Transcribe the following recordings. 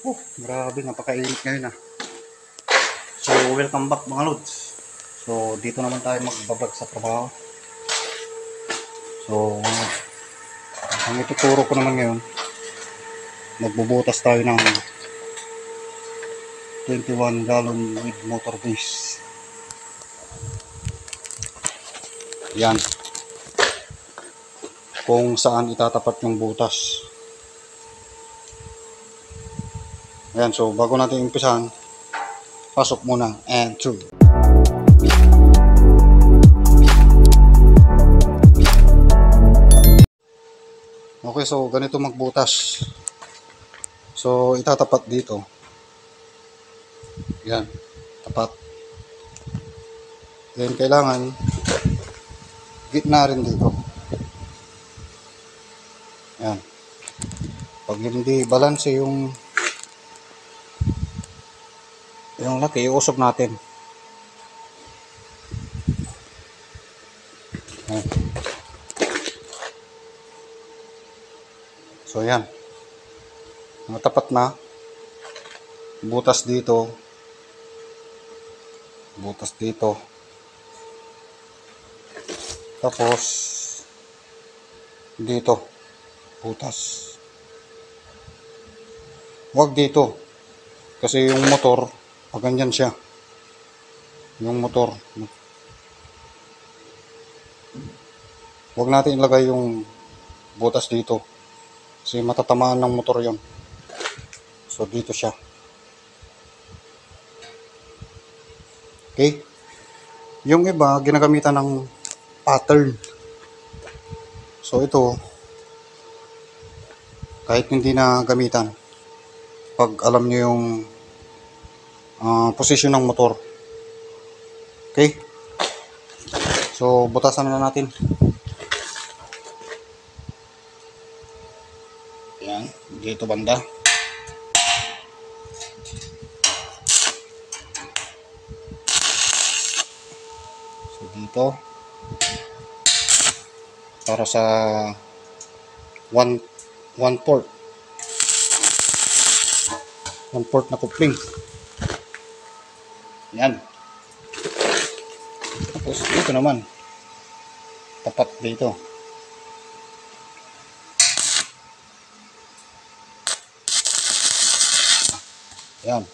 Grabe, napakainit ngayon ah. So, welcome back mga lods. So, dito naman tayo magbablog sa trabaho. So, ang ituturo ko naman ngayon, magbubutas tayo ng 21 gallon with motor base. Yan. Kung saan itatapat yung butas. Ayan, so bago natin umpisahan, pasok muna and through. Okay, so ganito magbutas. So itatapat dito. Yan, tapat. Then kailangan gitna rin dito. Yan. Pag hindi balance yung laki, iusog natin. Yan. So yan. Natapat na. Butas dito. Butas dito. Tapos dito. Butas. Huwag dito. Kasi yung motor, pag ganyan siya. Yung motor. Huwag natin ilagay yung butas dito. Kasi matatamaan ng motor yon. So dito siya. Okay? Yung iba, ginagamitan ng pattern. So ito, kahit hindi na gamitan, pag alam nyo yung posisyon ng motor. Okay? So, butasan na natin. Yan, dito banda. So, dito. Para sa 1/4. 1/4 na coupling. Yan. Tapos dito naman. Tapat dito. Yan.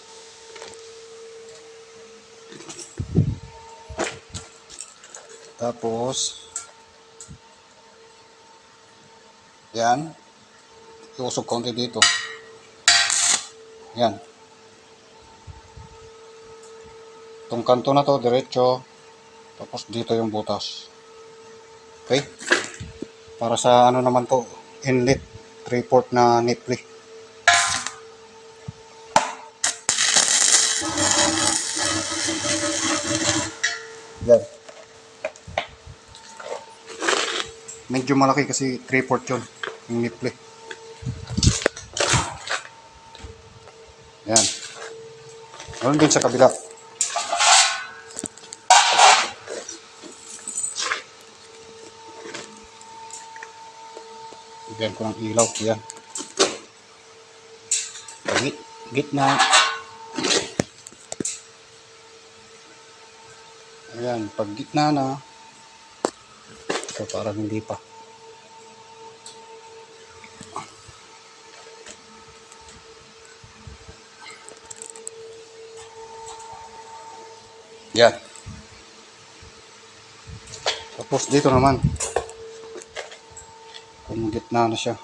Tapos yan. Iusog konti dito. Yan. Itong kanto na to, diretso. Tapos dito yung butas. Okay? Para sa ano naman to, inlet, 3/4 na nipple. Yan. Medyo malaki kasi 3/4 yun, yung nipple. Yan. Ganun din sa kabila. Bigyan ko ng ilaw. Yan. Gitna. Ayan. Pag gitna na. So parang hindi pa. Yan. Tapos dito naman. Kung gitna na siya.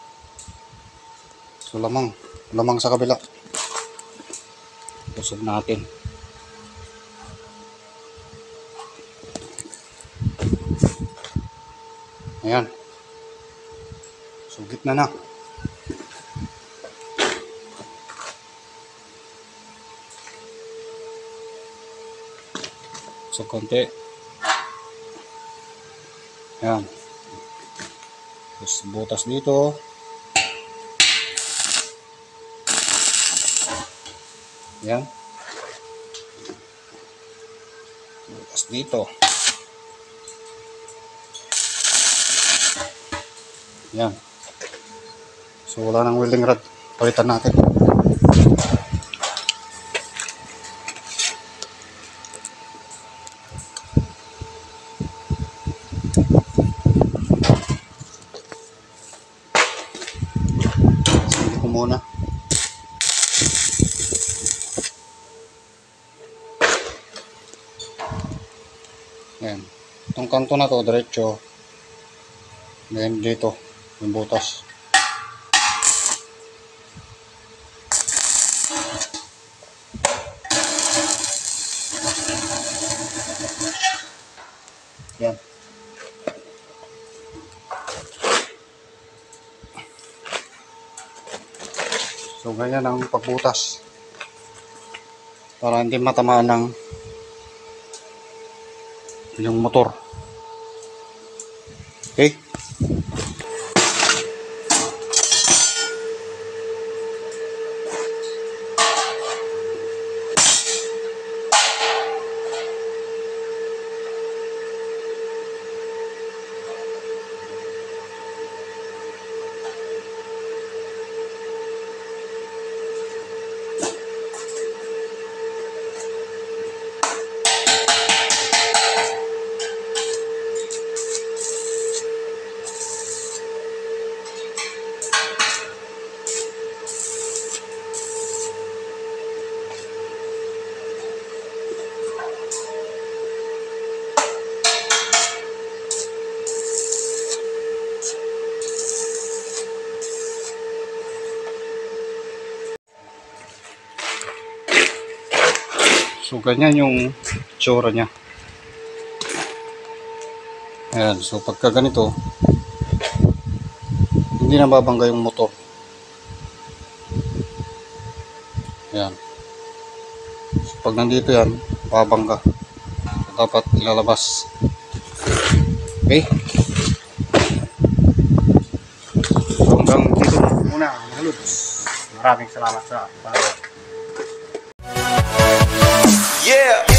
So lamang sa kabila. Usog natin. Ayan. So gitna na. So konti. Ayan. Tapos butas dito. Yan. Butas dito. Yan. So wala nang welding rod. Palitan natin. Itong kanto na to, diretso. Then dito, yung butas. Yan. So, ganyan ang pagbutas. Para hindi matamaan ng yung motor. Okay? So, ganyan yung tsura niya. Ayan. So, pagka ganito, hindi na babangga yung motor. Ayan. So, pag nandito yan, babangga. So, dapat ilalabas. Okay? So, hanggang dito muna, mga lods. Maraming salamat sa panonood. Yeah.